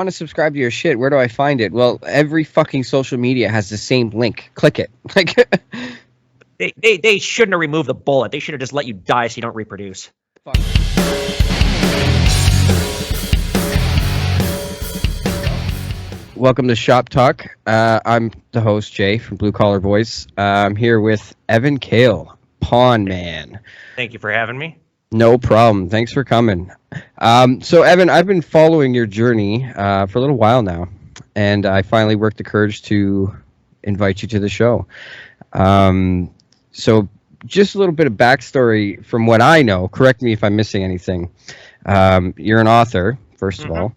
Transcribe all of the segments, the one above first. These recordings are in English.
want to subscribe to your shit. Where do I find it? Well, every fucking social media has the same link. Click it. Like, They shouldn't have removed the bullet. They should have just let you die so you don't reproduce. fuck. Welcome to Shop Talk. I'm the host, Jay, from Blue Collar Boys. I'm here with Evan Kale, Pawn Man. Thank you for having me. No problem. Thanks for coming. So, Evan, I've been following your journey for a little while now, and I finally worked the courage to invite you to the show. So, just a little bit of backstory from what I know. Correct me if I'm missing anything. You're an author, first of all.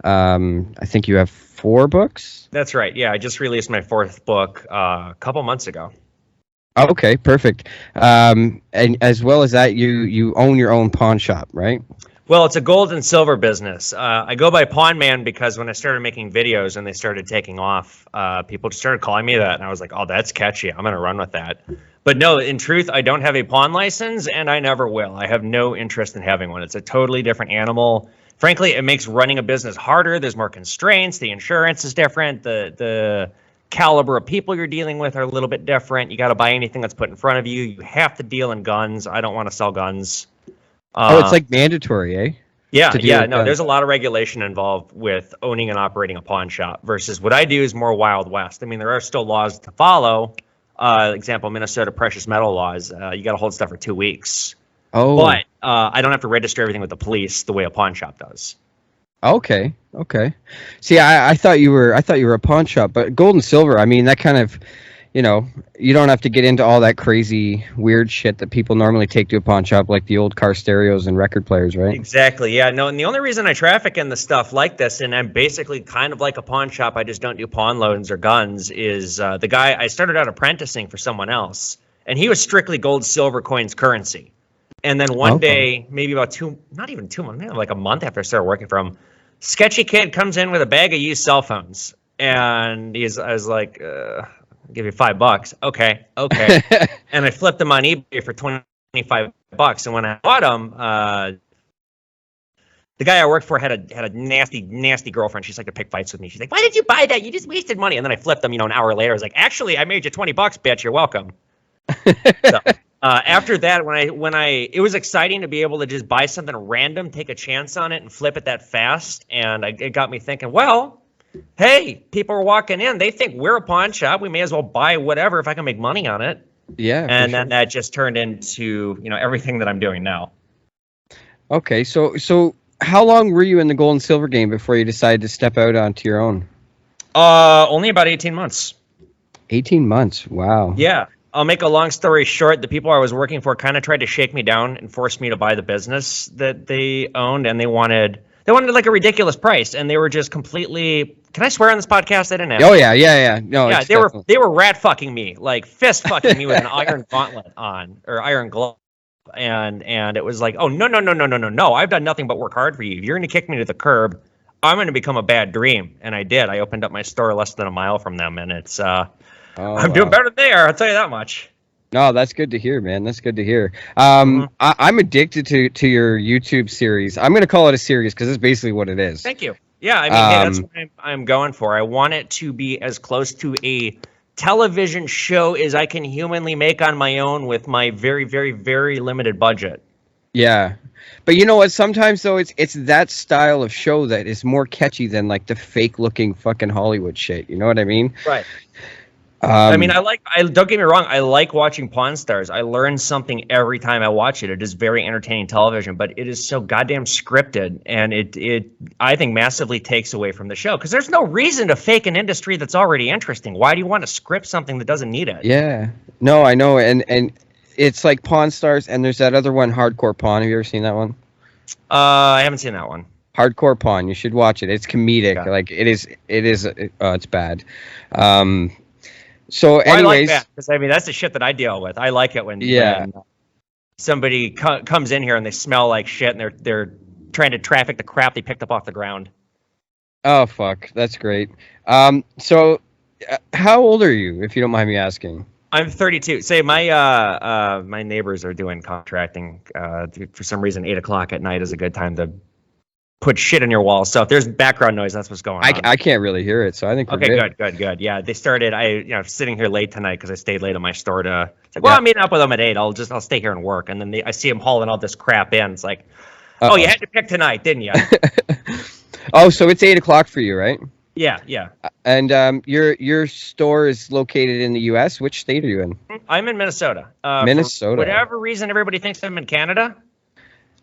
I think you have 4 books? That's right. Yeah, I just released my 4th book a couple months ago. Okay, perfect. And as well as that, you own your own pawn shop, right? Well, it's a gold and silver business. I go by Pawn Man because when I started making videos and they started taking off, people just started calling me that. And I was like, oh, that's catchy. I'm going to run with that. But no, in truth, I don't have a pawn license and I never will. I have no interest in having one. It's a totally different animal. Frankly, it makes running a business harder. There's more constraints. The insurance is different. The caliber of people you're dealing with are a little bit different. You got to buy anything that's put in front of you. You have to deal in guns. I don't want to sell guns. It's like mandatory, eh? Yeah. No, there's a lot of regulation involved with owning and operating a pawn shop versus what I do is more Wild West. I mean, there are still laws to follow. Example, Minnesota precious metal laws. You got to hold stuff for 2 weeks. Oh, but I don't have to register everything with the police the way a pawn shop does. Okay. See, I thought you were a pawn shop, but gold and silver. I mean, that kind of, you don't have to get into all that crazy weird shit that people normally take to a pawn shop, like the old car stereos and record players, right? Exactly. Yeah. No, and the only reason I traffic in the stuff like this, and I'm basically kind of like a pawn shop, I just don't do pawn loans or guns. Is the guy I started out apprenticing for someone else, and he was strictly gold, silver coins, currency. And then one day, maybe about not even 2 months, maybe like a month after I started working for him, sketchy kid comes in with a bag of used cell phones. And I was like, I'll give you $5. Okay. And I flipped them on eBay for $25. And when I bought them, the guy I worked for had a nasty girlfriend. She's like to pick fights with me. She's like, why did you buy that? You just wasted money. And then I flipped them, an hour later. I was like, actually, I made you $20, bitch. You're welcome. So, after that, it was exciting to be able to just buy something random, take a chance on it, and flip it that fast. And it got me thinking, well, hey, people are walking in. They think we're a pawn shop. We may as well buy whatever if I can make money on it. Yeah. And then that just turned into, everything that I'm doing now. Okay. So how long were you in the gold and silver game before you decided to step out onto your own? Only about 18 months. 18 months. Wow. Yeah. I'll make a long story short. The people I was working for kind of tried to shake me down and force me to buy the business that they owned, and they wanted like a ridiculous price, and they were just completely. Can I swear on this podcast? I didn't have. Oh yeah. No. Yeah, they were rat fucking me, like fist fucking me with an iron gauntlet on or iron glove, and it was like, oh no. I've done nothing but work hard for you. If you're going to kick me to the curb, I'm going to become a bad dream, and I did. I opened up my store less than a mile from them, and it's. I'm doing better there. I'll tell you that much. No, that's good to hear, man. That's good to hear. I'm addicted to your YouTube series. I'm going to call it a series because it's basically what it is. Thank you. Yeah, I mean, hey, that's what I'm going for. I want it to be as close to a television show as I can humanly make on my own with my very, very, very limited budget. Yeah. But you know what? Sometimes, though, it's that style of show that is more catchy than, like, the fake-looking fucking Hollywood shit. You know what I mean? Right. I mean, don't get me wrong. I like watching Pawn Stars. I learn something every time I watch it. It is very entertaining television, but it is so goddamn scripted, and it I think massively takes away from the show because there's no reason to fake an industry that's already interesting. Why do you want to script something that doesn't need it? Yeah. No, I know, and it's like Pawn Stars, and there's that other one, Hardcore Pawn. Have you ever seen that one? I haven't seen that one. Hardcore Pawn. You should watch it. It's comedic. Yeah. Like it is. It's bad. So, anyways, I like that because I mean that's the shit that I deal with. I like it when somebody comes in here and they smell like shit and they're trying to traffic the crap they picked up off the ground. Oh fuck, that's great. So, how old are you, if you don't mind me asking? I'm 32. Say my my neighbors are doing contracting. For some reason, 8 o'clock at night is a good time to put shit in your wall. So if there's background noise, that's what's going on. I can't really hear it, so I think we're Okay, good. good. Yeah, they started. Sitting here late tonight because I stayed late at my store to. It's like, well, I'm meeting up with them at 8. I'll stay here and work. And then I see them hauling all this crap in. It's like, Uh-oh. oh, you had to pick tonight, didn't you? Oh, so it's 8 o'clock for you, right? Yeah. And your store is located in the U.S. Which state are you in? I'm in Minnesota. Minnesota. For whatever reason, everybody thinks I'm in Canada.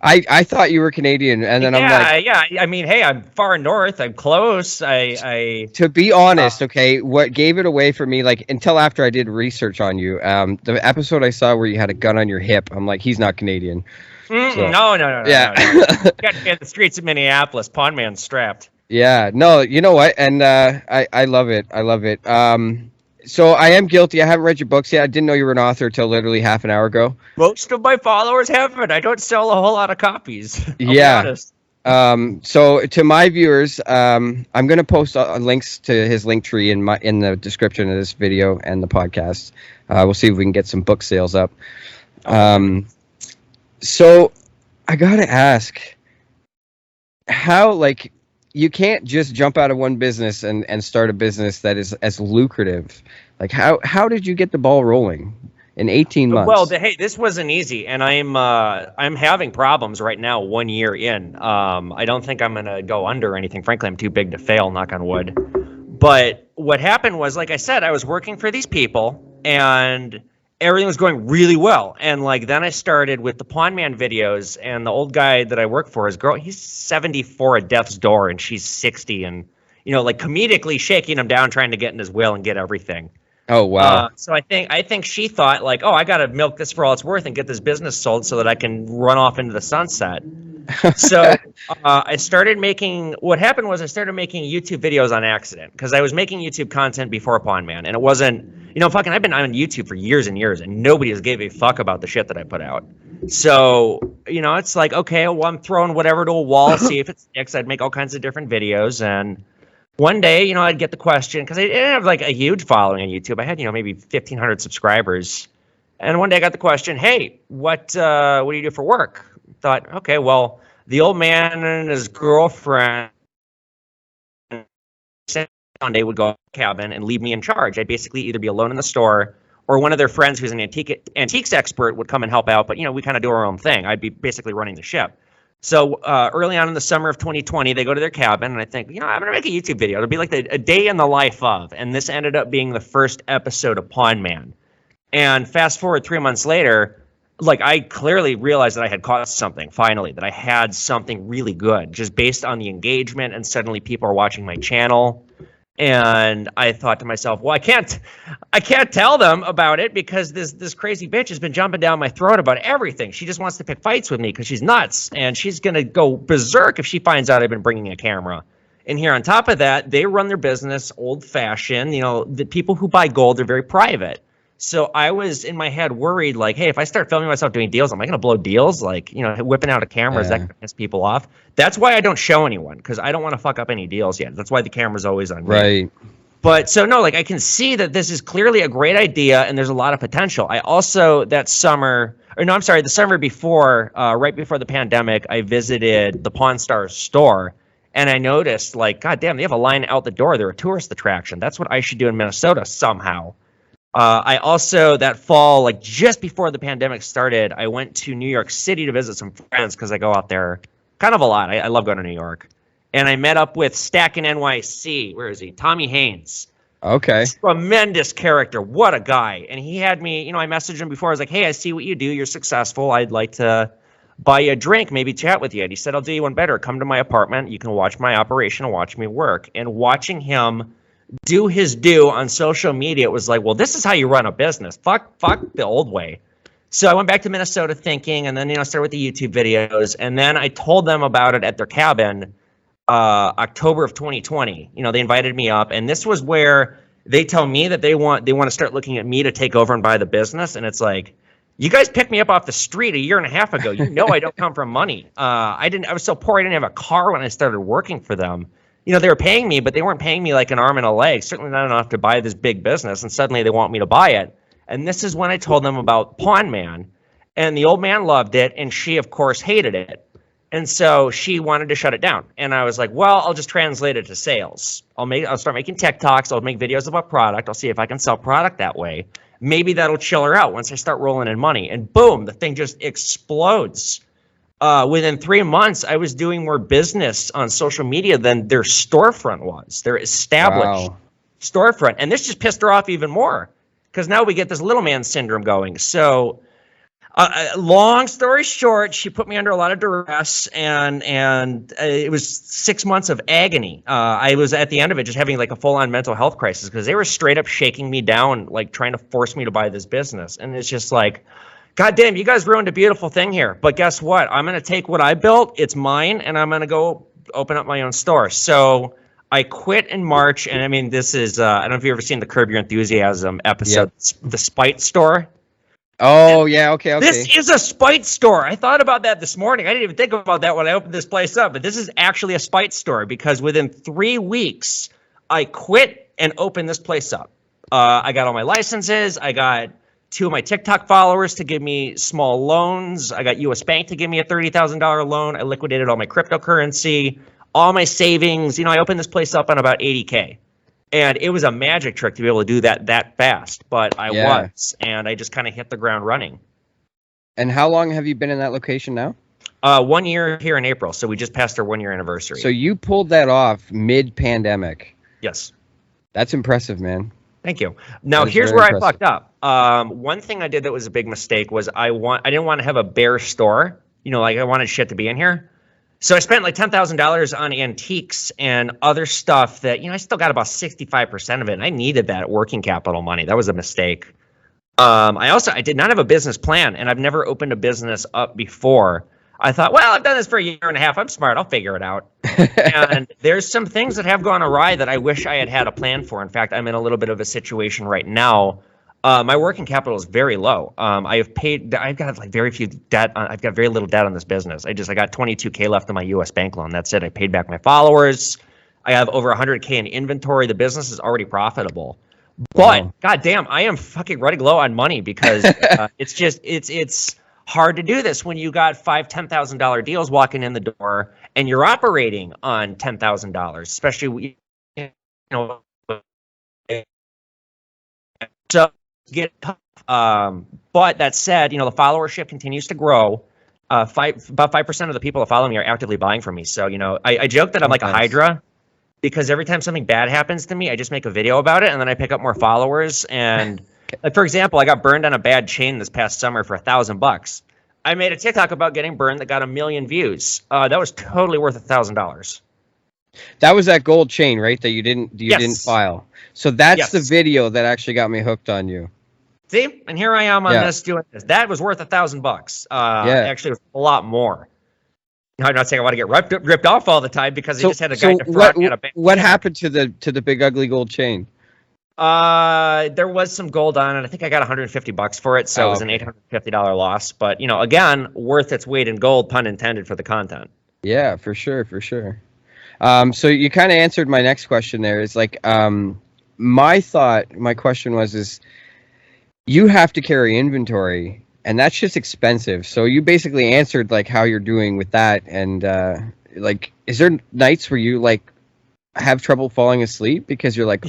I thought you were Canadian, and then I'm like, yeah. I mean, hey, I'm far north. I'm close. To be honest, okay, what gave it away for me, like until after I did research on you, the episode I saw where you had a gun on your hip, I'm like, he's not Canadian. So, no. Yeah. No. Got to be in the streets of Minneapolis. Pawn man strapped. Yeah, no, you know what? And I love it. I love it. So I am guilty. I haven't read your books yet. I didn't know you were an author till literally half an hour ago. Most of my followers haven't. I don't sell a whole lot of copies. I'll be honest. So to my viewers, I'm going to post links to his link tree in the description of this video and the podcast. We'll see if we can get some book sales up. So I got to ask, how, like, you can't just jump out of one business and start a business that is as lucrative. Like, how did you get the ball rolling in 18 months? Well, hey, this wasn't easy, and I'm having problems right now 1 year in. I don't think I'm going to go under or anything. Frankly, I'm too big to fail, knock on wood. But what happened was, like I said, I was working for these people, and everything was going really well. And like then I started with the Pawn Man videos, and the old guy that I work for, his girl, he's 74 at death's door, and she's 60, and like comedically shaking him down, trying to get in his will and get everything. Oh wow! So I think she thought like, oh, I got to milk this for all it's worth and get this business sold so that I can run off into the sunset. So I started making. What happened was I started making YouTube videos on accident because I was making YouTube content before Pawn Man, and it wasn't. I've been on YouTube for years and years, and nobody has gave a fuck about the shit that I put out. So it's like, okay, well, I'm throwing whatever to a wall, see if it sticks. I'd make all kinds of different videos, and one day, I'd get the question because I didn't have like a huge following on YouTube. I had, maybe 1,500 subscribers, and one day I got the question, "Hey, what do you do for work?" Thought, okay, well, the old man and his girlfriend one day would go to the cabin and leave me in charge. I'd basically either be alone in the store, or one of their friends who's an antiques expert would come and help out. But we kind of do our own thing. I'd be basically running the ship. So early on in the summer of 2020, they go to their cabin, and I think, I'm going to make a YouTube video. It'll be like a day in the life of, and this ended up being the first episode of Pawn Man. And fast forward 3 months later, like I clearly realized that I had caught something, finally, that I had something really good, just based on the engagement, and suddenly people are watching my channel. And I thought to myself, well, I can't tell them about it because this crazy bitch has been jumping down my throat about everything. She just wants to pick fights with me because she's nuts, and she's going to go berserk if she finds out I've been bringing a camera. And here on top of that, they run their business old-fashioned. The people who buy gold are very private. So I was in my head worried, like, hey, if I start filming myself doing deals, am I going to blow deals? Like, whipping out a camera, is that going to piss people off? That's why I don't show anyone, because I don't want to fuck up any deals yet. That's why the camera's always on me. Right. But so, no, like I can see that this is clearly a great idea and there's a lot of potential. I also, the summer before, right before the pandemic, I visited the Pawn Stars store, and I noticed, like, God damn, they have a line out the door. They're a tourist attraction. That's what I should do in Minnesota somehow. I also, that fall, like just before the pandemic started, I went to New York City to visit some friends because I go out there kind of a lot. I love going to New York. And I met up with Stackin' NYC. Where is he? Tommy Haynes. Okay. Tremendous character. What a guy. And he had me, I messaged him before. I was like, hey, I see what you do. You're successful. I'd like to buy you a drink, maybe chat with you. And he said, I'll do you one better. Come to my apartment. You can watch my operation and watch me work. And watching him do his due on social media, it was like, well, this is how you run a business. Fuck the old way. So I went back to Minnesota thinking, and then started with the YouTube videos, and then I told them about it at their cabin, October of 2020. They invited me up, and this was where they tell me that they want to start looking at me to take over and buy the business, and it's like, you guys picked me up off the street a year and a half ago. I don't come from money. I was so poor I didn't have a car when I started working for them. They were paying me, but they weren't paying me like an arm and a leg, certainly not enough to buy this big business, and suddenly they want me to buy it. And this is when I told them about Pawn Man, and the old man loved it, and she, of course, hated it. And so she wanted to shut it down. And I was like, well, I'll just translate it to sales. I'll start making TikToks. I'll make videos about product. I'll see if I can sell product that way. Maybe that'll chill her out once I start rolling in money. And boom, the thing just explodes. Within 3 months, I was doing more business on social media than their storefront was, their established storefront. And this just pissed her off even more because now we get this little man syndrome going. So long story short, she put me under a lot of duress, and it was 6 months of agony. I was at the end of it just having like a full-on mental health crisis because they were straight up shaking me down, like trying to force me to buy this business. And it's just like, God damn, you guys ruined a beautiful thing here. But guess what? I'm going to take what I built, it's mine, and I'm going to go open up my own store. So I quit in March, and I mean, this is, I don't know if you've ever seen the Curb Your Enthusiasm episode, the Spite Store. Oh, yeah, okay. This is a spite store. I thought about that this morning. I didn't even think about that when I opened this place up, but this is actually a spite store because within 3 weeks, I quit and opened this place up. I got all my licenses. I got 2 of my TikTok followers to give me small loans. I got US Bank to give me a $30,000 loan. I liquidated all my cryptocurrency, all my savings. I opened this place up on about $80K. And it was a magic trick to be able to do that fast, but I was, and I just kind of hit the ground running. And how long have you been in that location now? 1 year here in April, so we just passed our 1 year anniversary. So you pulled that off mid-pandemic. Yes. That's impressive, man. Thank you. Now, here's where I fucked up. One thing I did that was a big mistake was I didn't want to have a bare store. Like I wanted shit to be in here. So I spent like $10,000 on antiques and other stuff that, I still got about 65% of it. And I needed that working capital money. That was a mistake. I did not have a business plan, and I've never opened a business up before. I thought, well, I've done this for a year and a half. I'm smart. I'll figure it out. And there's some things that have gone awry that I wish I had had a plan for. In fact, I'm in a little bit of a situation right now. My working capital is very low. I've got like very few debt. I've got very little debt on this business. I got $22K left on my US bank loan. That's it. I paid back my followers. I have over $100K in inventory. The business is already profitable. But goddamn, I am fucking running low on money because it's hard to do this when you got $5,000-$10,000 deals walking in the door and you're operating on $10,000, especially so. Get tough. But that said, the followership continues to grow. About 5% of the people that follow me are actively buying from me. So, I joke that I'm like a Hydra because every time something bad happens to me, I just make a video about it and then I pick up more followers. And like, for example, I got burned on a bad chain this past summer for $1,000. I made a TikTok about getting burned that got 1 million views. That was totally worth $1,000. That was that gold chain, right? That you didn't file. So that's the video that actually got me hooked on you. See, and here I am on this doing this. That was worth $1,000. Actually, it was a lot more. I'm not saying I want to get ripped off all the time because I just had a guy in the front. What happened to the big ugly gold chain? There was some gold on it. I think I got $150 for it, so it was an $850 loss. But again, worth its weight in gold, pun intended, for the content. Yeah, for sure. So you kind of answered my next question there. Is like, my question was you have to carry inventory, and that's just expensive. So you basically answered like how you're doing with that, and like, is there nights where you like have trouble falling asleep because you're like,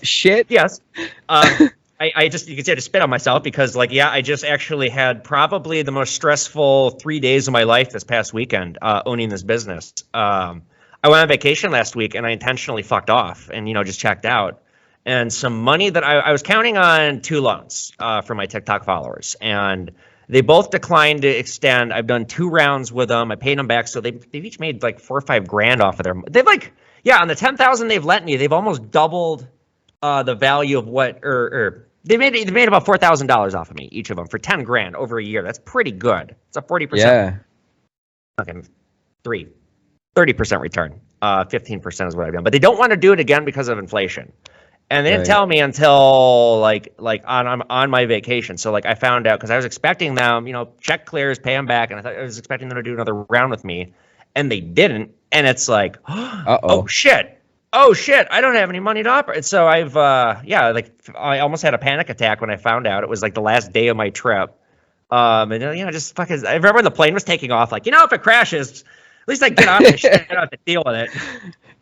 shit? Yes. I just, you can say I just spit on myself because I just actually had probably the most stressful 3 days of my life this past weekend owning this business. I went on vacation last week and I intentionally fucked off and, just checked out. And some money that I was counting on 2 loans for my TikTok followers. And they both declined to extend. I've done 2 rounds with them. I paid them back. So they've each made like $4 or $5 grand off of their, they've like, on the 10,000 they've lent me, they've almost doubled the value of what, or they made about $4,000 off of me, each of them, for 10 grand over a year. That's pretty good. It's a 40%. Yeah. Fucking 30% return. 15% is what I've done. But they don't want to do it again because of inflation. And they didn't tell me until like on my vacation. So I found out because I was expecting them, check clears, pay them back, and I was expecting them to do another round with me, and they didn't. And it's like, oh shit, I don't have any money to operate. So I've I almost had a panic attack when I found out. It was like the last day of my trip, and just fucking. I remember when the plane was taking off. If it crashes, least I get off the shit. I don't have to deal with it.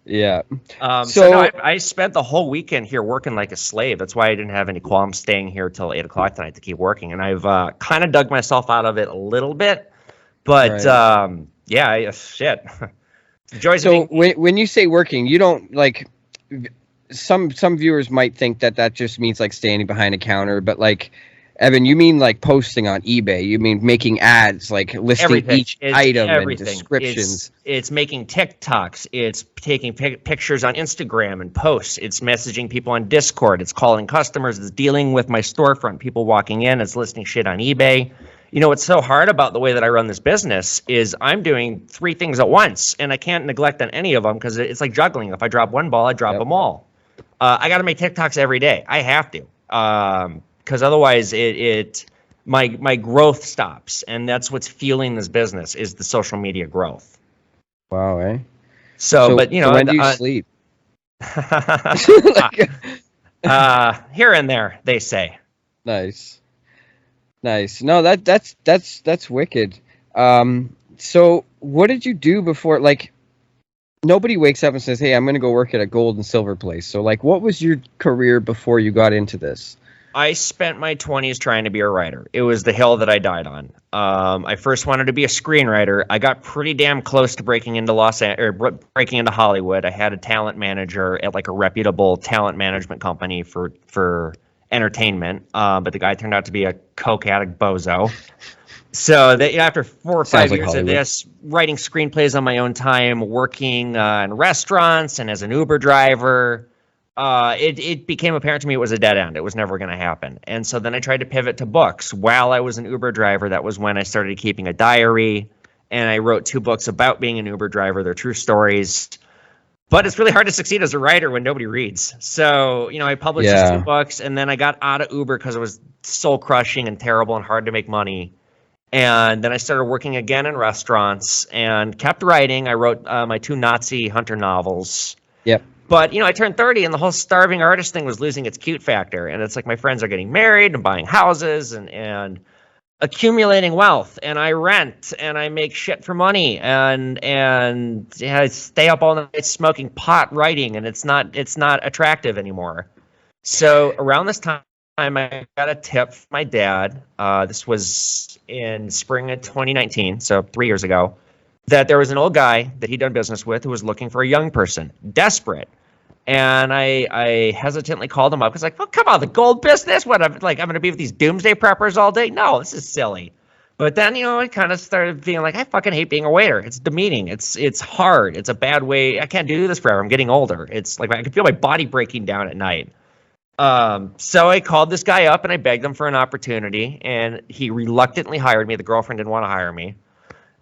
Yeah. So no, So I spent the whole weekend here working like a slave. That's why I didn't have any qualms staying here till 8 o'clock tonight to keep working. And I've kind of dug myself out of it a little bit, but right. shit. The joys of So being when you say working, you don't like some viewers might think that that just means like standing behind a counter, but like Evan, you mean like posting on eBay? You mean making ads, like listing everything. each It's item and everything. descriptions? It's making TikToks. It's taking pictures on Instagram and posts. It's messaging people on Discord. It's calling customers. It's dealing with my storefront. People walking in. It's listing shit on eBay. You know what's so hard about the way that I run this business is I'm doing 3 things at once, and I can't neglect on any of them because it's like juggling. If I drop one ball, I drop Yep. them all. I got to make TikToks every day. I have to, because otherwise my growth stops, and that's what's fueling this business is the social media growth. Wow, eh? So, but you So know, when do you sleep? here and there, they say. Nice. Nice. No, that's wicked. So what did you do before, like, nobody wakes up and says, "Hey, I'm going to go work at a gold and silver place." So like what was your career before you got into this? I spent my 20s trying to be a writer. It was the hill that I died on. I first wanted to be a screenwriter. I got pretty damn close to breaking into breaking into Hollywood. I had a talent manager at like a reputable talent management company for entertainment, but the guy turned out to be a coke addict bozo. So after 4 or 5 Sounds like years of Hollywood. this, writing screenplays on my own time, working in restaurants and as an Uber driver, it became apparent to me it was a dead end. It was never going to happen. And so then I tried to pivot to books. While I was an Uber driver, that was when I started keeping a diary, and I wrote 2 books about being an Uber driver. They're true stories. But it's really hard to succeed as a writer when nobody reads. So, you know, I published these 2 books, and then I got out of Uber because it was soul crushing and terrible and hard to make money. And then I started working again in restaurants and kept writing. I wrote my 2 Nazi hunter novels. Yep. But, you know, I turned 30 and the whole starving artist thing was losing its cute factor. And it's like my friends are getting married and buying houses and accumulating wealth. And I rent and I make shit for money. And yeah, I stay up all night smoking pot writing. And it's not attractive anymore. So around this time, I got a tip from my dad. This was in spring of 2019, so 3 years ago, that there was an old guy that he'd done business with who was looking for a young person, desperate. And I hesitantly called him up because, like, well, come on, the gold business? What? I'm going to be with these doomsday preppers all day? No, this is silly. But then, you know, I kind of started being like, I fucking hate being a waiter. It's demeaning. It's hard. It's a bad way. I can't do this forever. I'm getting older. It's like I can feel my body breaking down at night. So I called this guy up and I begged him for an opportunity, and he reluctantly hired me. The girlfriend didn't want to hire me.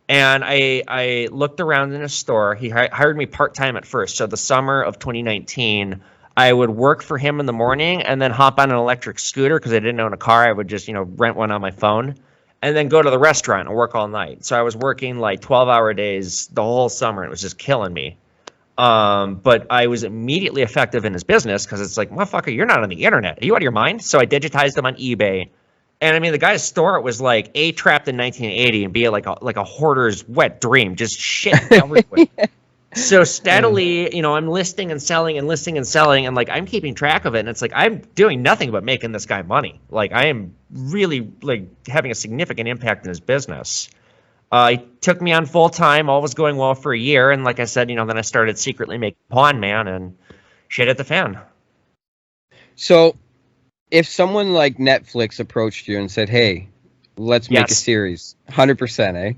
And I looked around in a store. He hired me part-time at first. So the summer of 2019, I would work for him in the morning and then hop on an electric scooter because I didn't own a car. I would just, you know, rent one on my phone and then go to the restaurant and work all night. So I was working like 12-hour days the whole summer. It was just killing me. But I was immediately effective in his business because it's like, motherfucker, you're not on the internet. Are you out of your mind? So I digitized them on eBay. And I mean, the guy's store was like A, trapped in 1980, and B, like a hoarder's wet dream, just shit everywhere. So steadily, you know, I'm listing and selling and listing and selling, and like I'm keeping track of it. And it's like I'm doing nothing but making this guy money. Like I am really like having a significant impact in his business. He took me on full time. All was going well for a year, and like I said, you know, then I started secretly making Pawn Man, and shit hit the fan. So if someone like Netflix approached you and said, "Hey, let's make a Yes. series," 100%, eh?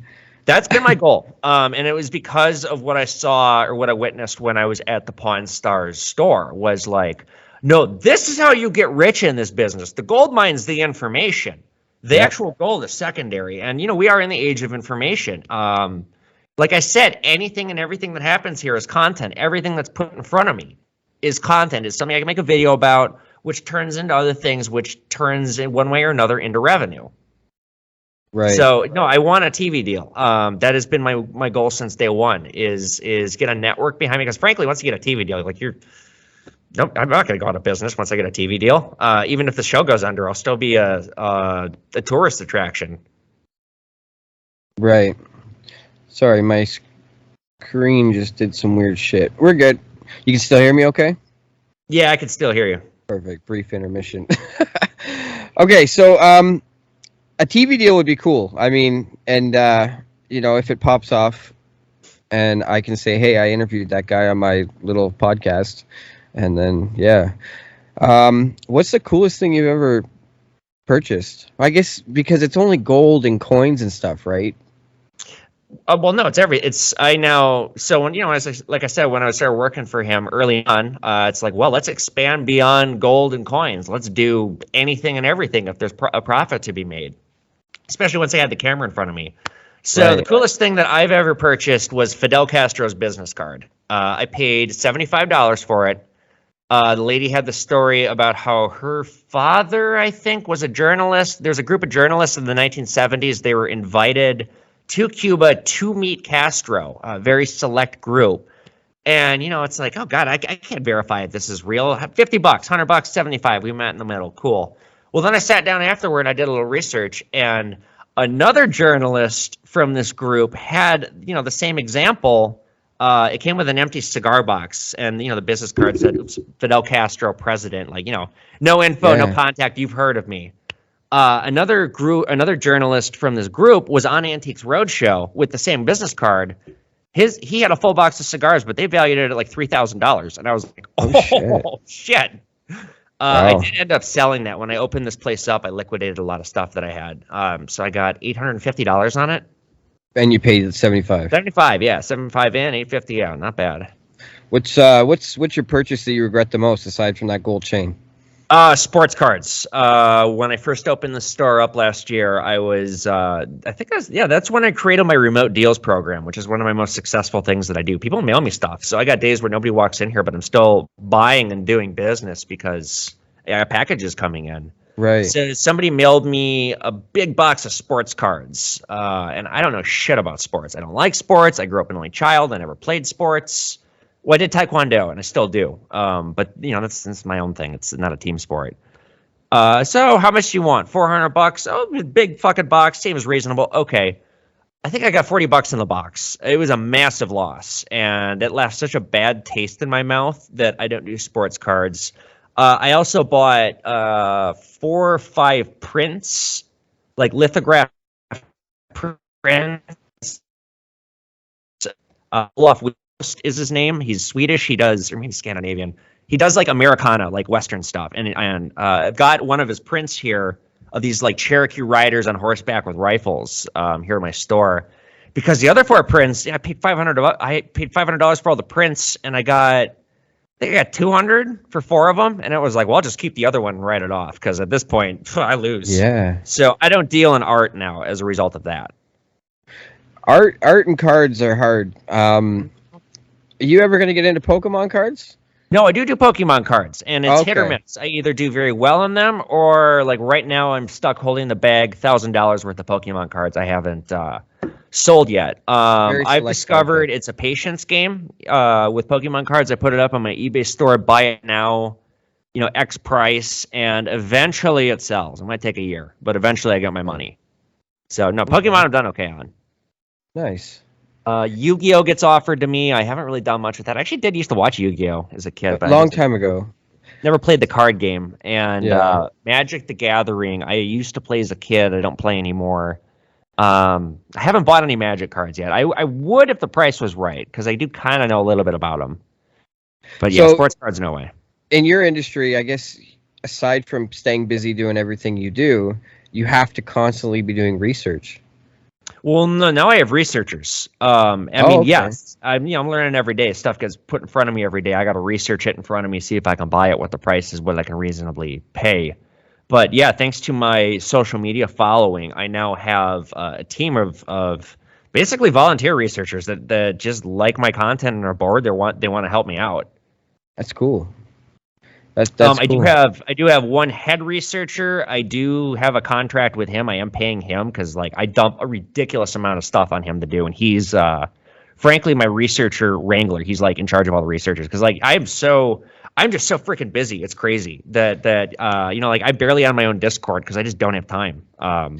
That's been my goal. And it was because of what I saw or what I witnessed when I was at the Pawn Stars store was like, no, this is how you get rich in this business. The gold mine's the information. The Yep. actual gold is secondary. And, you know, we are in the age of information. Like I said, anything and everything that happens here is content. Everything that's put in front of me is content. It's something I can make a video about, which turns into other things, which turns in one way or another into revenue. Right. So no, I want a TV deal. That has been my goal since day one. Is get a network behind me because frankly, once you get a TV deal, like nope, I'm not going to go out of business once I get a TV deal. Even if the show goes under, I'll still be a tourist attraction. Right. Sorry, my screen just did some weird shit. We're good. You can still hear me okay? Yeah, I can still hear you. Perfect. Brief intermission. Okay, so a TV deal would be cool. I mean, and if it pops off and I can say, "Hey, I interviewed that guy on my little podcast." And then what's the coolest thing you've ever purchased? I guess because it's only gold and coins and stuff, right? Well, no, I now, so when, like I said, when I started working for him early on, it's like, well, let's expand beyond gold and coins. Let's do anything and everything if there's a profit to be made, especially once I had the camera in front of me. So Right. the coolest thing that I've ever purchased was Fidel Castro's business card. I paid $75 for it. The lady had the story about how her father, I think, was a journalist. There's a group of journalists in the 1970s. They were invited to Cuba to meet Castro, a very select group. And, it's like, oh, God, I can't verify if this is real. $50, $100, 75. We met in the middle. Cool. Well, then I sat down afterward and I did a little research. And another journalist from this group had, the same example. It came with an empty cigar box. And, the business card said, oops, Fidel Castro, president. Like, no info, no contact. You've heard of me. Another journalist from this group was on Antiques Roadshow with the same business card. He had a full box of cigars, but they valued it at like $3,000, and I was like, "Oh shit!" Wow. I did end up selling that when I opened this place up. I liquidated a lot of stuff that I had, so I got $850 on it. And you paid $75. 75, yeah, 75 in, 850 out. Not bad. What's your purchase that you regret the most aside from that gold chain? Sports cards. When I first opened the store up last year, that's when I created my remote deals program, which is one of my most successful things that I do. People mail me stuff. So I got days where nobody walks in here, but I'm still buying and doing business because I got packages coming in. Right. So somebody mailed me a big box of sports cards. And I don't know shit about sports. I don't like sports. I grew up an only child. I never played sports. Well, I did Taekwondo, and I still do. But that's my own thing. It's not a team sport. So how much do you want? $400? Oh, big fucking box. Seems reasonable. Okay. I think I got $40 in the box. It was a massive loss, and it left such a bad taste in my mouth that I don't do sports cards. I also bought 4 or 5 prints, like lithograph prints. Olaf is his name. He's Swedish. He's Scandinavian. He does like Americana, like Western stuff. And I've got one of his prints here of these like Cherokee riders on horseback with rifles here in my store. Because the other 4 prints, I paid $500. I paid $500 for all the prints, and I think I got $200 for 4 of them. And it was like, well, I'll just keep the other one and write it off because at this point, I lose. Yeah. So I don't deal in art now as a result of that. Art and cards are hard. Are you ever going to get into Pokemon cards? No, I do Pokemon cards, and it's hit or Okay. miss. I either do very well in them, or like right now, I'm stuck holding the bag, $1,000 worth of Pokemon cards I haven't sold yet. I've discovered it's a patience game with Pokemon cards. I put it up on my eBay store, buy it now, X price, and eventually it sells. It might take a year, but eventually I get my money. So no, Pokemon I've done okay on. Nice. Yu-Gi-Oh gets offered to me. I haven't really done much with that. I actually did used to watch Yu-Gi-Oh as a kid, but Long time ago. never played the card game. And Yeah. Magic the Gathering, I used to play as a kid. I don't play anymore. I haven't bought any Magic cards yet. I would if the price was right, because I do kind of know a little bit about them. But yeah, So- sports cards, no way. In your industry, I guess, aside from staying busy doing everything you do, you have to constantly be doing research. Well, no, now I have researchers. Okay. Yes, I'm learning every day. Stuff gets put in front of me every day. I got to research it in front of me, see if I can buy it, what the price is, what I can reasonably pay. But yeah, thanks to my social media following, I now have a team of basically volunteer researchers that just like my content and are bored. They want to help me out. That's cool. That's I cool. do have one head researcher. I do have a contract with him. I am paying him because like I dump a ridiculous amount of stuff on him to do, and he's frankly my researcher wrangler. He's like in charge of all the researchers because like I'm just so freaking busy. It's crazy that like I barely on my own Discord because I just don't have time. I'm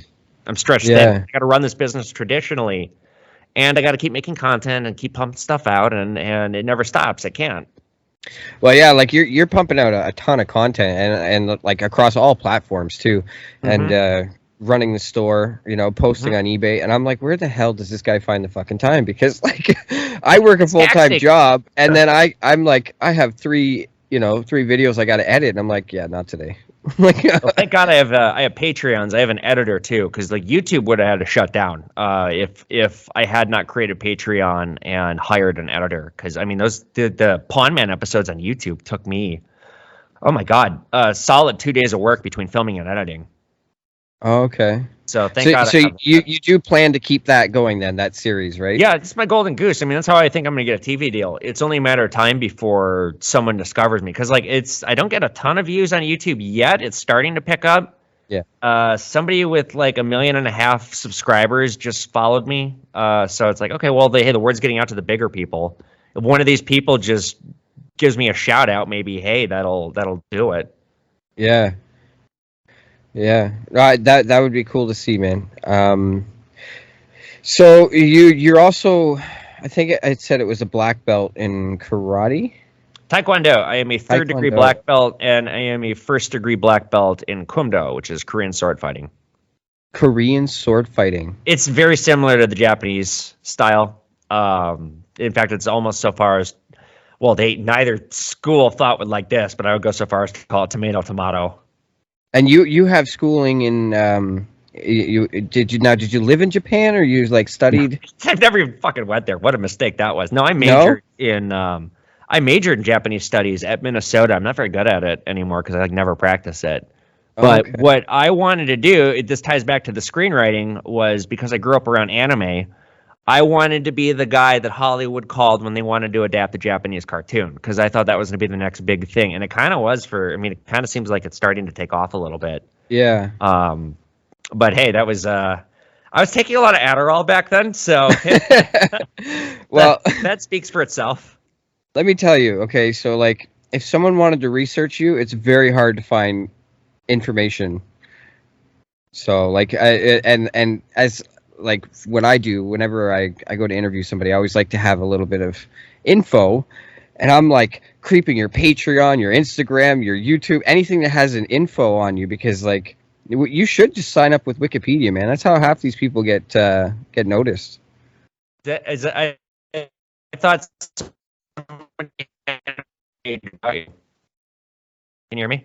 stretched thin. I got to run this business traditionally, and I got to keep making content and keep pumping stuff out, and it never stops. I can't. Well, yeah, like you're pumping out a ton of content and like across all platforms too, and running the store, posting on eBay, and I'm like, where the hell does this guy find the fucking time? Because like, I work a full-time job, and then I'm like, I have three videos I got to edit, and I'm like, yeah, not today. Well, thank God I have Patreons. I have an editor too, because like YouTube would have had to shut down if I had not created Patreon and hired an editor. Because I mean, the Pawn Man episodes on YouTube took me, oh my God, a solid 2 days of work between filming and editing. Oh, okay. So thank God. So you do plan to keep that going then, that series, right? Yeah, it's my golden goose. I mean, that's how I think I'm going to get a TV deal. It's only a matter of time before someone discovers me, because like I don't get a ton of views on YouTube yet. It's starting to pick up. Yeah. Somebody with like 1.5 million subscribers just followed me. So it's like, okay, well, the word's getting out to the bigger people. If one of these people just gives me a shout out, maybe, hey, that'll do it. Yeah. Yeah, that would be cool to see, man. So you're also, I think it said it was a black belt in karate? Taekwondo. I am a third degree black belt, and I am a first degree black belt in Kumdo, which is Korean sword fighting. Korean sword fighting. It's very similar to the Japanese style. In fact, it's almost so far as, well, neither school thought would like this, but I would go so far as to call it tomato. And you have schooling in did you live in Japan, or you like studied? I've never even fucking went there. What a mistake that was. No, I majored in Japanese studies at Minnesota. I'm not very good at it anymore because I like never practice it. But what I wanted to do, this ties back to the screenwriting, was because I grew up around anime. I wanted to be the guy that Hollywood called when they wanted to adapt a Japanese cartoon, because I thought that was going to be the next big thing. And it kind of was it kind of seems like it's starting to take off a little bit. Yeah. But hey, that was, I was taking a lot of Adderall back then. So well, that speaks for itself. Let me tell you. Okay. So like, if someone wanted to research you, it's very hard to find information. So like, and as, like what I do whenever I go to interview somebody, I always like to have a little bit of info, and I'm like creeping your Patreon, your Instagram, your YouTube, anything that has an info on you, because like you should just sign up with Wikipedia, man. That's how half these people get noticed. I thought. Can you hear me?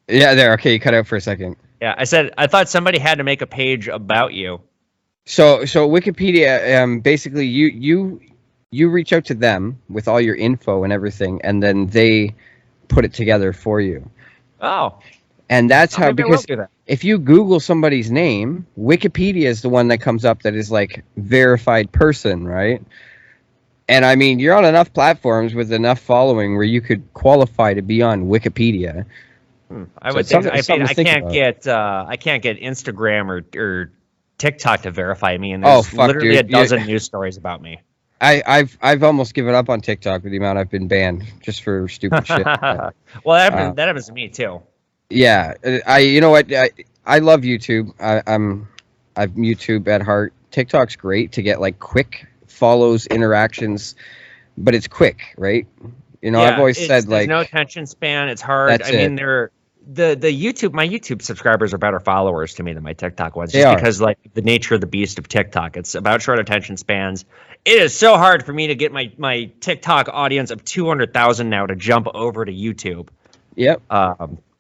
Yeah, there. Okay, you cut out for a second. Yeah, I said I thought somebody had to make a page about you. So Wikipedia, basically you reach out to them with all your info and everything, and then they put it together for you. Oh. And that's how, because if you Google somebody's name, Wikipedia is the one that comes up that is like verified person, right? And I mean, you're on enough platforms with enough following where you could qualify to be on Wikipedia. I would think. I can't get Instagram or TikTok to verify me, and there's literally a dozen news stories about me. I've almost given up on TikTok with the amount I've been banned just for stupid shit. Well, that happens to me too. Yeah, you know what? I love YouTube. I'm YouTube at heart. TikTok's great to get like quick follows, interactions, but it's quick, right? You know, I've always said like no attention span. It's hard. I mean, my YouTube subscribers are better followers to me than my TikTok ones, just because like the nature of the beast of TikTok. It's about short attention spans. It is so hard for me to get my TikTok audience of 200,000 now to jump over to YouTube. Yep.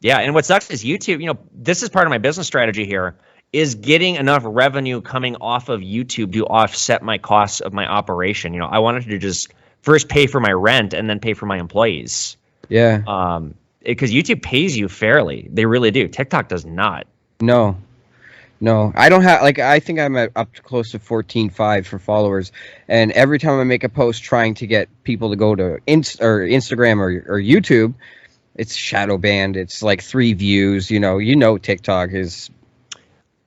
Yeah, and what sucks is YouTube, you know, this is part of my business strategy here, is getting enough revenue coming off of YouTube to offset my costs of my operation. You know, I wanted to just first pay for my rent and then pay for my employees. Yeah. Because YouTube pays you fairly. They really do. TikTok does not. No. I don't have, like, I think I'm up to close to 14.5 for followers. And every time I make a post trying to get people to go to Instagram or YouTube, it's shadow banned. It's like 3 views. You know, TikTok is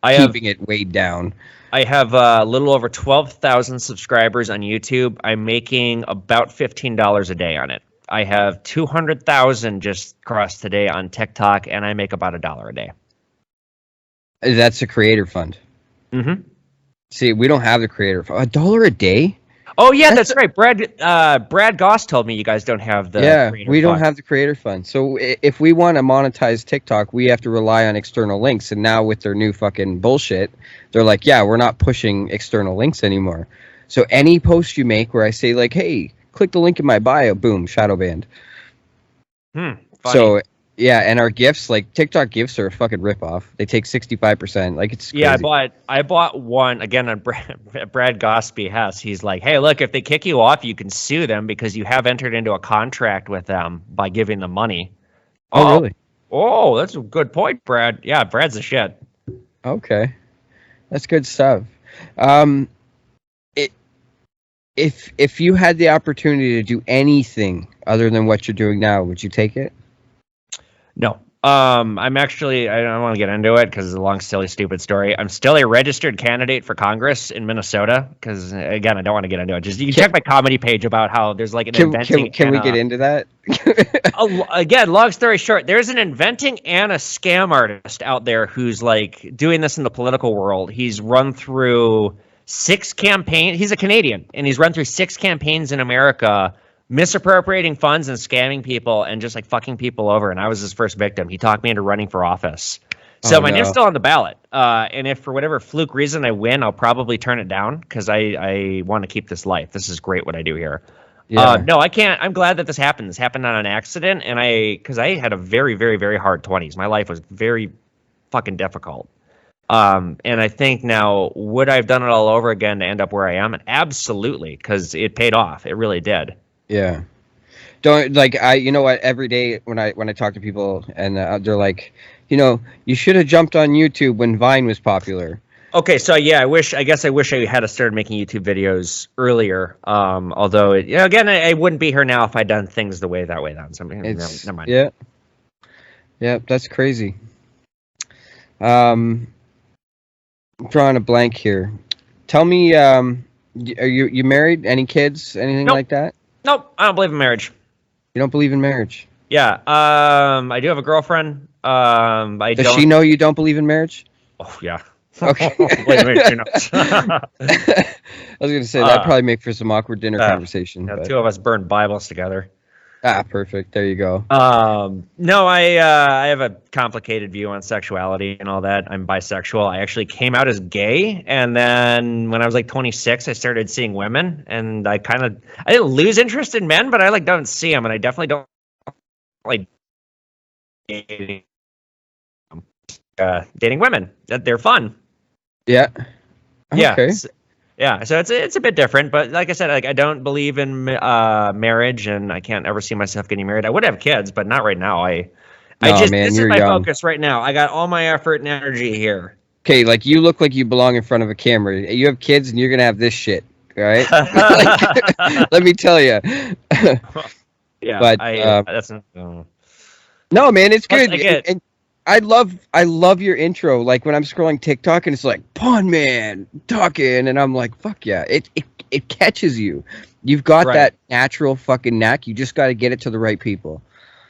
keeping it weighed down. I have a little over 12,000 subscribers on YouTube. I'm making about $15 a day on it. I have 200,000 just crossed today on TikTok, and I make about $1 a day. That's a creator fund. Mm-hmm. See, we don't have the creator. $1 a day? Oh yeah, that's right. Brad Goss told me you guys don't have the Yeah, creator we don't fund. have the creator fund. So if we want to monetize TikTok, we have to rely on external links. And now with their new fucking bullshit, they're like, yeah, we're not pushing external links anymore. So any post you make where I say like, hey, click the link in my bio, boom, shadow banned. Funny. So yeah, and our gifts, like TikTok gifts, are a fucking ripoff. They take 65%. Like it's crazy. Yeah, I bought one again on Brad Goss behest. He's like, hey, look, if they kick you off, you can sue them because you have entered into a contract with them by giving them money. Oh, really? Oh, that's a good point, Brad. Yeah, Brad's the shit. Okay, that's good stuff. Um, it, if you had the opportunity to do anything other than what you're doing now, would you take it? No. I'm actually, I don't want to get into it because it's a long, silly, stupid story. I'm still a registered candidate for Congress in Minnesota because, again, I don't want to get into it. Just you can check my comedy page about how there's like an inventing. Can we get into that? Again, long story short, there's an inventing and a scam artist out there who's like doing this in the political world. He's run through 6 campaigns. He's a Canadian, and he's run through 6 campaigns in America, misappropriating funds and scamming people and just like fucking people over. And I was his first victim. He talked me into running for office. So my name's still on the ballot. And if for whatever fluke reason I win, I'll probably turn it down because I want to keep this life. This is great what I do here. Yeah. No, I can't. I'm glad that this happened. This happened on an accident. And because I had a very, very, very hard 20s. My life was very fucking difficult. And I think now, would I have done it all over again to end up where I am? Absolutely, because it paid off. It really did. Yeah. Don't like you know what, every day when I talk to people and they're like, you should have jumped on YouTube when Vine was popular. Okay, so yeah, I guess I wish I had started making YouTube videos earlier. Although again, I wouldn't be here now if I'd done things the way that way then. So never mind. Yeah. Yeah, that's crazy. I'm drawing a blank here. Tell me, are you married? Any kids? Anything Nope. like that? Nope, I don't believe in marriage. You don't believe in marriage? Yeah, I do have a girlfriend. Does she know you don't believe in marriage? Oh yeah. Okay. Wait, she knows. I was going to say that'd probably make for some awkward dinner conversation. Yeah, but... 2 of us burned Bibles together. Perfect. There you go. No, I have a complicated view on sexuality and all that. I'm bisexual. I actually came out as gay, and then when I was like 26, I started seeing women, and I didn't lose interest in men, but I like don't see them, and I definitely don't like dating women. They're fun. Yeah. Okay. Yeah, so it's a bit different, but like I said, like I don't believe in marriage, and I can't ever see myself getting married. I would have kids, but not right now. This is my focus right now. I got all my effort and energy here. Okay, like you look like you belong in front of a camera. You have kids, and you're gonna have this shit, all right? Let me tell you. Yeah, but that's not. No, man, it's good. And I love your intro. Like when I'm scrolling TikTok and it's like Pawn Man talking, and I'm like, fuck yeah, it catches you. You've got that natural fucking knack. You just got to get it to the right people.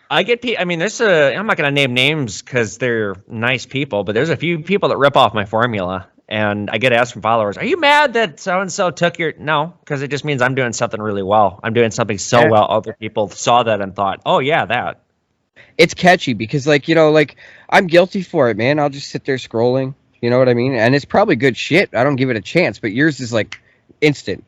I mean, I'm not gonna name names because they're nice people, but there's a few people that rip off my formula, and I get asked from followers, "Are you mad that so and so took your?" No, because it just means I'm doing something really well. I'm doing something so well, other people saw that and thought, "Oh yeah, that." It's catchy because, like, I'm guilty for it, man. I'll just sit there scrolling. You know what I mean? And it's probably good shit. I don't give it a chance, but yours is like instant.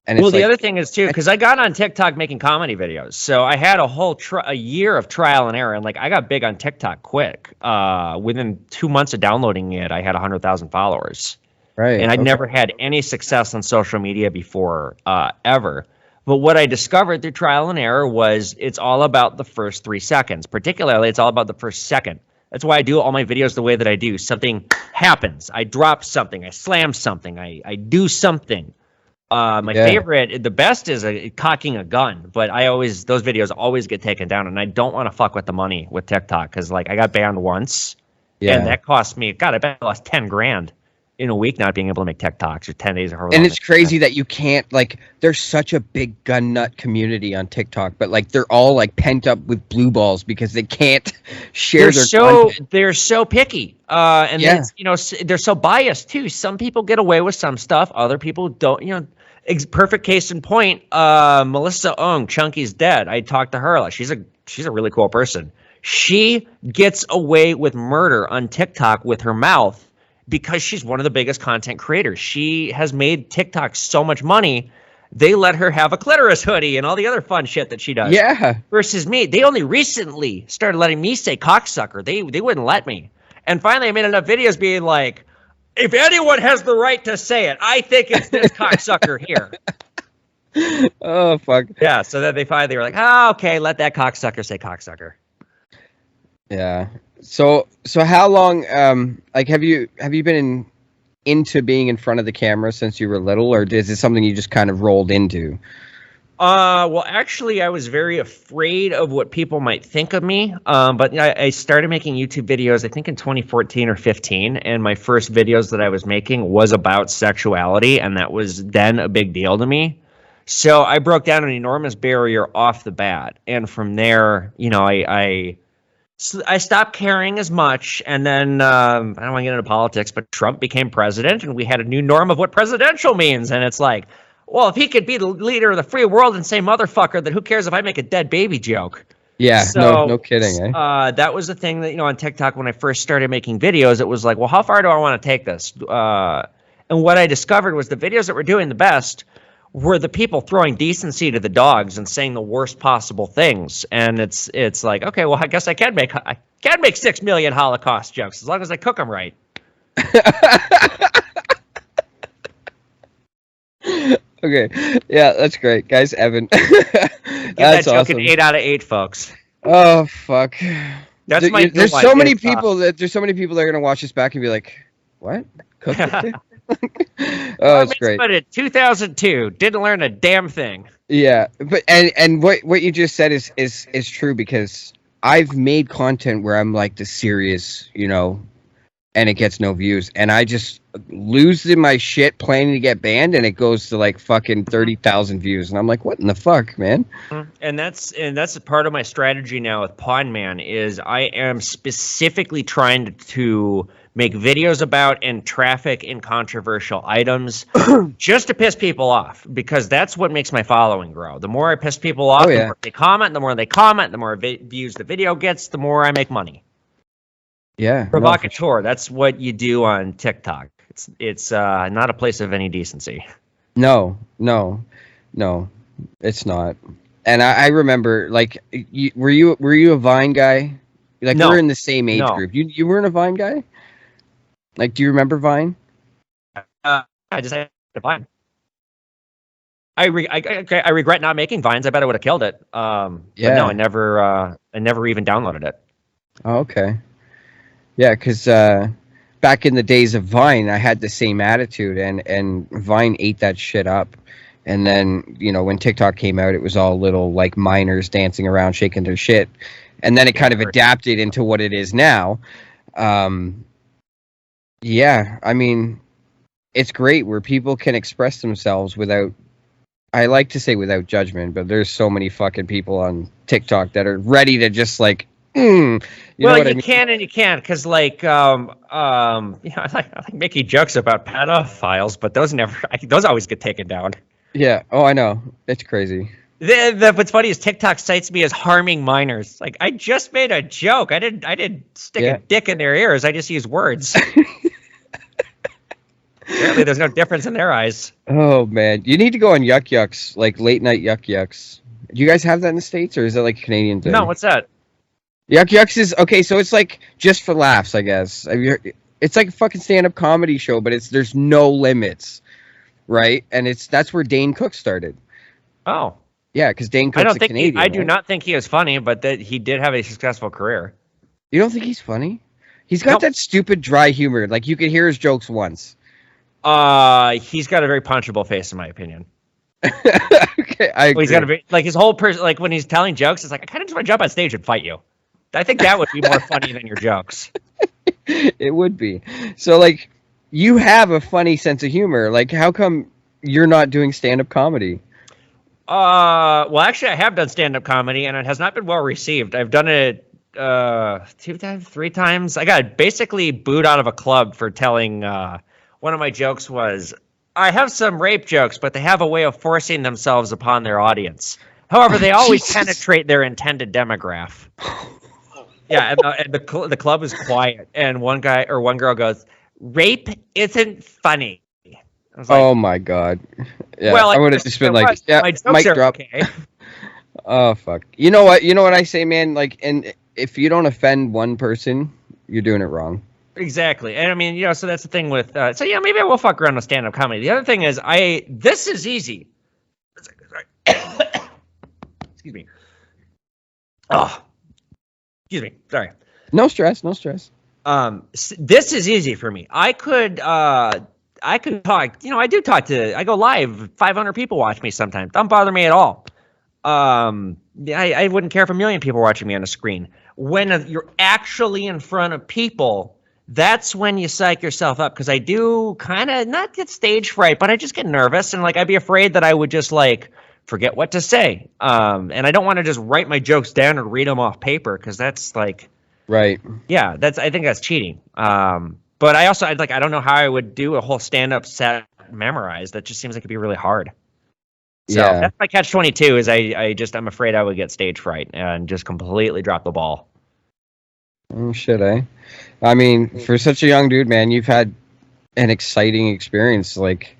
And the other thing is too, because I got on TikTok making comedy videos, so I had a whole a year of trial and error, and like I got big on TikTok quick. Within 2 months of downloading it, I had 100,000 followers. Right. And I'd never had any success on social media before, ever. But what I discovered through trial and error was it's all about the first 3 seconds. Particularly, it's all about the first second. That's why I do all my videos the way that I do. Something happens. I drop something. I slam something. I do something. My favorite, the best is cocking a gun. But those videos always get taken down. And I don't want to fuck with the money with TikTok because, like, I got banned once. Yeah. And that cost me, God, I bet I lost 10 grand. in a week not being able to make TikToks or 10 days or however And long it's crazy that you can't, like, there's such a big gun nut community on TikTok, but like they're all like pent up with blue balls because they can't share their content. they're so picky, and then it's, you know, they're so biased too. Some people get away with some stuff, other people don't. You know, perfect case in point. Melissa Ong, Chunky's dead. I talked to her. Like, she's a really cool person. She gets away with murder on TikTok with her mouth because she's one of the biggest content creators. She has made TikTok so much money. They let her have a clitoris hoodie and all the other fun shit that she does. Yeah. Versus me, they only recently started letting me say cocksucker. They wouldn't let me. And finally, I made enough videos being like, if anyone has the right to say it, I think it's this cocksucker here. Oh, fuck. Yeah, so then they were like, oh, okay, let that cocksucker say cocksucker. Yeah. So how long, like, have you been into being in front of the camera since you were little, or is it something you just kind of rolled into? Well, actually, I was very afraid of what people might think of me. But I started making YouTube videos, I think in 2014 or 15, and my first videos that I was making was about sexuality, and that was then a big deal to me. So I broke down an enormous barrier off the bat, and from there, you know, I stopped caring as much, and then I don't want to get into politics, but Trump became president, and we had a new norm of what presidential means, and it's like, well, if he could be the leader of the free world and say motherfucker, then who cares if I make a dead baby joke? Yeah, so, no kidding, eh? That was the thing that, you know, on TikTok when I first started making videos, it was like, well, how far do I want to take this? And what I discovered was the videos that were doing the best were the people throwing decency to the dogs and saying the worst possible things. And it's like, okay, well, I guess I can make 6 million Holocaust jokes as long as I cook them right. Okay, yeah, that's great, guys. Evan, Give that joke awesome. An 8 out of 8, folks. Oh, fuck. That's my. There's so many people that are gonna watch this back and be like, "What? Cook it?" Oh, it's great. But in 2002, didn't learn a damn thing. Yeah, but and what you just said is true, because I've made content where I'm like the serious, you know, and it gets no views, and I just lose in my shit planning to get banned, and it goes to like fucking 30,000 views, and I'm like, what in the fuck, man? And that's a part of my strategy now with Pawn Man is I am specifically trying to make videos about and traffic in controversial items just to piss people off, because that's what makes my following grow. The more I piss people off, the more they comment, the more views the video gets, the more I make money. Yeah. Provocateur. That's what you do on TikTok. It's not a place of any decency. No, it's not. And I remember, like, were you a Vine guy? Like, no. We're in the same age group. You weren't a Vine guy? Like, do you remember Vine? I just had Vine. I regret not making Vines. I bet I would have killed it. Yeah. But no, I never even downloaded it. Oh, okay. Yeah, because back in the days of Vine, I had the same attitude, and Vine ate that shit up. And then, you know, when TikTok came out, it was all little, like, minors dancing around, shaking their shit. And then it kind of adapted into what it is now. Yeah, I mean, it's great where people can express themselves without, I like to say without judgment, but there's so many fucking people on TikTok that are ready to just, like, you can and you can't, because like I like making jokes about pedophiles, but those always get taken down. Yeah. Oh, I know. It's crazy. What's funny is TikTok cites me as harming minors. Like, I just made a joke. I didn't stick a dick in their ears. I just used words. Apparently, there's no difference in their eyes. Oh man, you need to go on Yuck Yucks, like late night Yuck Yucks. Do you guys have that in the States, or is that like a Canadian thing? No, what's that? Yuck Yucks is okay, so it's like just for laughs, I guess. It's like a fucking stand-up comedy show, but there's no limits, right? And that's where Dane Cook started. Oh, yeah, because Dane Cook's a Canadian. I do not think he is funny, but that he did have a successful career. You don't think he's funny? He's got that stupid dry humor. Like, you could hear his jokes once. He's got a very punchable face, in my opinion. Okay, I agree. Well, he's got like his whole person. Like when he's telling jokes, it's like, I kind of just want to jump on stage and fight you. I think that would be more funny than your jokes. It would be. So, like, you have a funny sense of humor. Like, how come you're not doing stand-up comedy? Well, actually, I have done stand-up comedy, and it has not been well received. I've done it 2 times, 3 times. I got basically booed out of a club for telling. One of my jokes was, "I have some rape jokes, but they have a way of forcing themselves upon their audience. However, they always Jesus. penetrate their intended demographic." Yeah, and the club is quiet, and one guy or one girl goes, "Rape isn't funny." I was like, Oh my god. Yeah, well, I would have just been like, yeah, my jokes mic are drop. okay. Oh fuck. You know what? You know what I say, man? Like, and if you don't offend one person, you're doing it wrong. Exactly. And I mean, so that's the thing with, so yeah, maybe I will fuck around with stand-up comedy. The other thing is, this is easy. Sorry. Excuse me. Oh, excuse me. Sorry. No stress, no stress. This is easy for me. I could talk, I go live. 500 people watch me sometimes. Don't bother me at all. I wouldn't care if 1,000,000 people watching me on a screen. When you're actually in front of people, that's when you psych yourself up, because I do kind of not get stage fright, but I just get nervous, and like I'd be afraid that I would just like forget what to say. And I don't want to just write my jokes down and read them off paper, because that's like, Right. yeah, I think that's cheating. But I don't know how I would do a whole stand-up set memorized. That just seems like it'd be really hard. So Yeah. that's my catch-22 is I'm afraid I would get stage fright and just completely drop the ball. Oh shit, eh? I mean, for such a young dude, man, you've had an exciting experience. Like,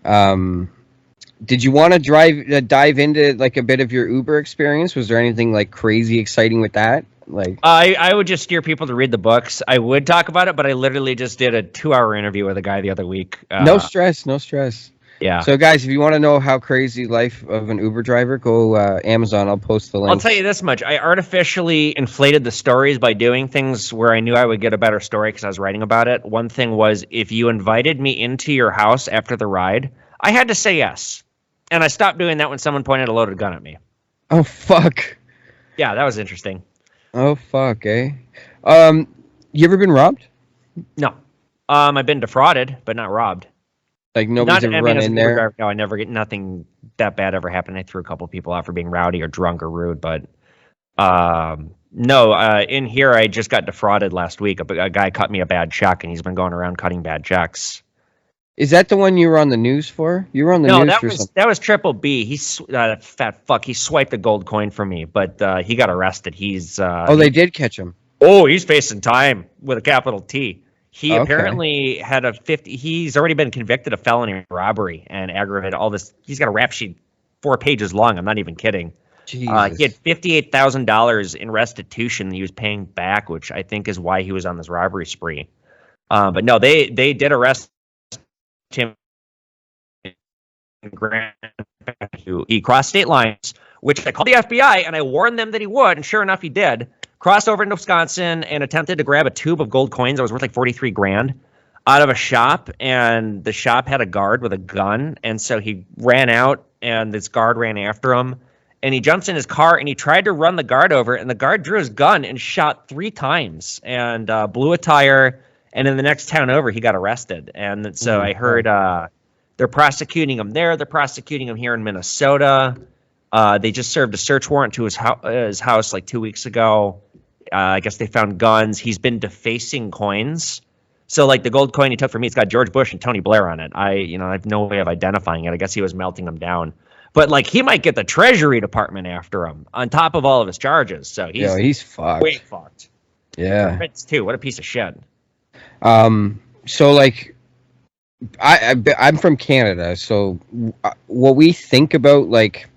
did you want to dive into like a bit of your Uber experience? Was there anything like crazy exciting with that? Like, I would just steer people to read the books. I would talk about it, but I literally just did a 2-hour interview with a guy the other week. no stress, no stress. Yeah. So, guys, if you want to know how crazy life of an Uber driver, go Amazon. I'll post the link. I'll tell you this much. I artificially inflated the stories by doing things where I knew I would get a better story because I was writing about it. One thing was, if you invited me into your house after the ride, I had to say yes. And I stopped doing that when someone pointed a loaded gun at me. Oh, fuck. Yeah, that was interesting. Oh, fuck, eh? You ever been robbed? No. I've been defrauded, but not robbed. Like, nobody's ever run in there? Driver, no, I never get nothing that bad ever happened. I threw a couple people out for being rowdy or drunk or rude, but no, in here I just got defrauded last week. A guy cut me a bad check, and he's been going around cutting bad checks. Is that the one you were on the news for? You were on the news for something. That was Triple B. He's fat fuck. He swiped a gold coin from me, but he got arrested. They did catch him. Oh, he's facing time with a capital T. He Okay. apparently had he's already been convicted of felony robbery and aggravated all this. He's got a rap sheet 4 pages long. I'm not even kidding. Jesus. He had $58,000 in restitution he was paying back, which I think is why he was on this robbery spree. But no, they did arrest him. He crossed state lines, which I called the FBI and I warned them that he would, and sure enough, he did. Crossed over into Wisconsin and attempted to grab a tube of gold coins that was worth like 43 grand out of a shop, and the shop had a guard with a gun, and so he ran out and this guard ran after him, and he jumps in his car and he tried to run the guard over, and the guard drew his gun and shot 3 times and blew a tire, and in the next town over he got arrested. And so I heard they're prosecuting him there. They're prosecuting him here in Minnesota. They just served a search warrant to his house like 2 weeks ago. I guess they found guns. He's been defacing coins. So like the gold coin he took from me, it's got George Bush and Tony Blair on it. I have no way of identifying it. I guess he was melting them down. But like he might get the Treasury Department after him on top of all of his charges. So he's fucked. Way fucked. Yeah. Prince too. What a piece of shit. So like I'm from Canada, so what we think about like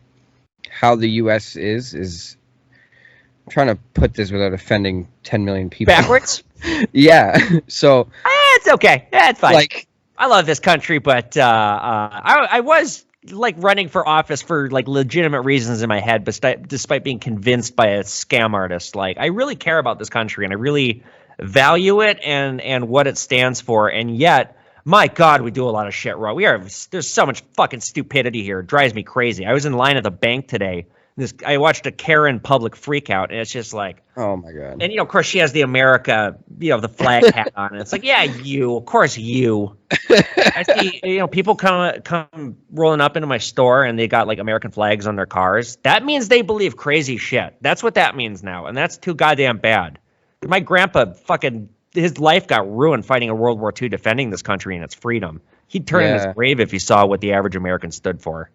how the US is I'm trying to put this without offending 10 million people. Backwards? Yeah. So it's okay. That's fine. like I love this country, but I was like running for office for like legitimate reasons in my head, but despite being convinced by a scam artist. Like I really care about this country and I really value it and what it stands for, and yet my God, we do a lot of shit wrong. There's so much fucking stupidity here. It drives me crazy. I was in line at the bank today. I watched a Karen public freak out, and it's just like, Oh my god. and of course she has the America, the flag hat on, and it's like, yeah, of course you. I see, people come rolling up into my store, and they got like American flags on their cars. That means they believe crazy shit. That's what that means now, and that's too goddamn bad. My grandpa his life got ruined fighting in World War II, defending this country and its freedom. He'd turn in his grave if he saw what the average American stood for.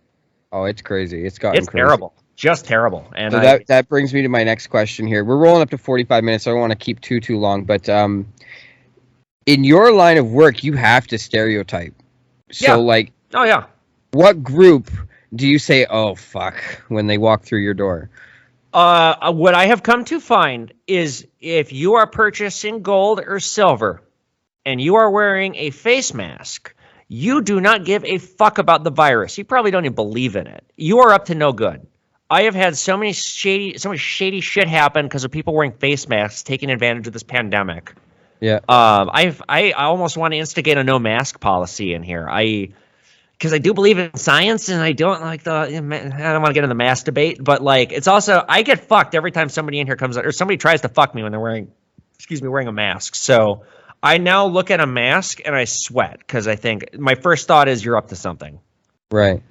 Oh, it's crazy. It's crazy. Terrible. Just terrible. And so that brings me to my next question here. We're rolling up to 45 minutes, so I don't want to keep too long. But in your line of work, you have to stereotype. So, oh yeah. What group do you say, oh, fuck, when they walk through your door? What I have come to find is if you are purchasing gold or silver and you are wearing a face mask, you do not give a fuck about the virus. You probably don't even believe in it. You are up to no good. I have had so much shady shit happen because of people wearing face masks, taking advantage of this pandemic. Yeah. I almost want to instigate a no mask policy in here. Because I do believe in science, and I don't like I don't want to get in the mask debate, but it's also, I get fucked every time somebody in here comes out, or somebody tries to fuck me when they're wearing a mask. So I now look at a mask and I sweat because I think my first thought is you're up to something. Right.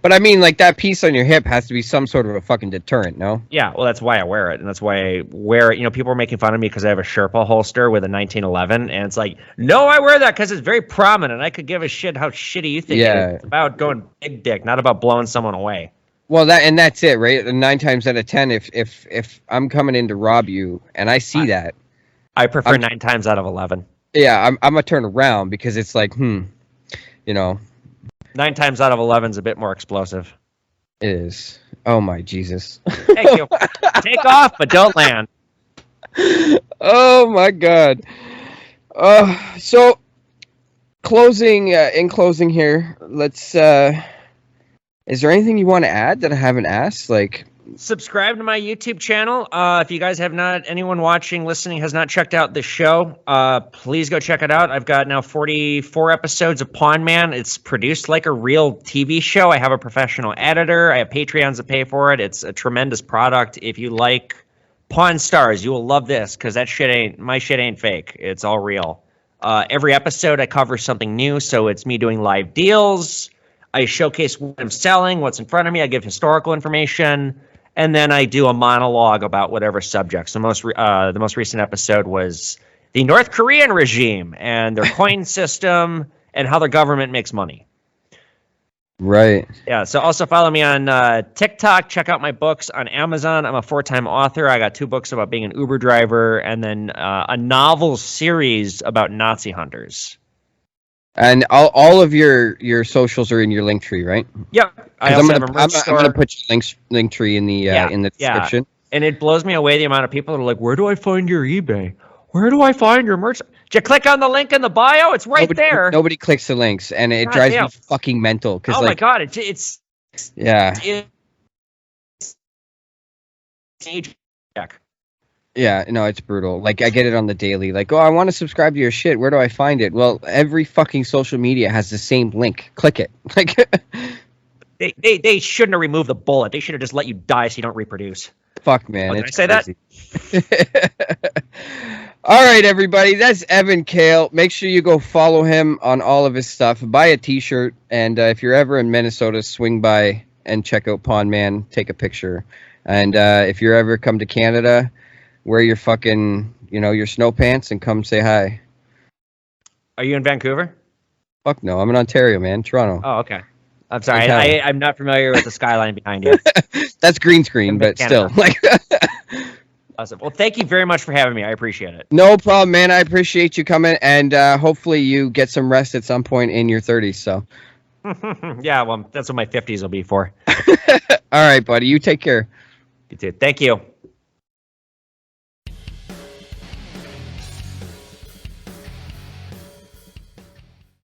But I mean, that piece on your hip has to be some sort of a fucking deterrent, no? Yeah, well, that's why I wear it, and that's why I wear it. People are making fun of me because I have a Sherpa holster with a 1911, and it's like, no, I wear that because it's very prominent. I could give a shit how shitty you think it is. It's about going big dick, not about blowing someone away. Well, that's it, right? 9 times out of 10, if I'm coming in to rob you and I see that, I prefer 9 times out of 11. Yeah, I'm gonna turn around because it's like, 9 times out of 11 is a bit more explosive. It is. Oh my Jesus. Thank you. Take off, but don't land. Oh my God. So in closing here, let's is there anything you want to add that I haven't asked? Subscribe to my YouTube channel. If you guys anyone watching, listening, has not checked out this show, please go check it out. I've got now 44 episodes of Pawn Man. It's produced like a real TV show. I have a professional editor. I have Patreons that pay for it. It's a tremendous product. If you like Pawn Stars, you will love this because my shit ain't fake. It's all real. Every episode I cover something new, so it's me doing live deals. I showcase what I'm selling, what's in front of me. I give historical information. And then I do a monologue about whatever subjects. The most recent episode was the North Korean regime and their coin system and how their government makes money. Right. Yeah. So also follow me on TikTok. Check out my books on Amazon. I'm a 4-time author. I got 2 books about being an Uber driver, and then a novel series about Nazi hunters. And all of your socials are in your link tree, right? Yep. I'm gonna put your link tree in the description. Yeah. And it blows me away the amount of people that are like, "Where do I find your eBay? Where do I find your merch?" Did you click on the link in the bio? It's there. Nobody clicks the links, and it drives me fucking mental. Oh my God! It's Yeah, no, it's brutal. I get it on the daily. I want to subscribe to your shit. Where do I find it? Well, every fucking social media has the same link. Click it. They shouldn't have removed the bullet. They should have just let you die so you don't reproduce. Fuck, man. Did I say that? All right, everybody. That's Evan Kale. Make sure you go follow him on all of his stuff. Buy a T-shirt. And if you're ever in Minnesota, swing by and check out Pawn Man. Take a picture. And if you're ever come to Canada, wear your fucking, your snow pants and come say hi. Are you in Vancouver? Fuck no. I'm in Ontario, man. Toronto. Oh, okay. I'm sorry. I'm not familiar with the skyline behind you. That's green screen, but Canada. Still. Awesome. Well, thank you very much for having me. I appreciate it. No problem, man. I appreciate you coming, and hopefully you get some rest at some point in your 30s. So. Yeah, well, that's what my 50s will be for. All right, buddy. You take care. You too. Thank you.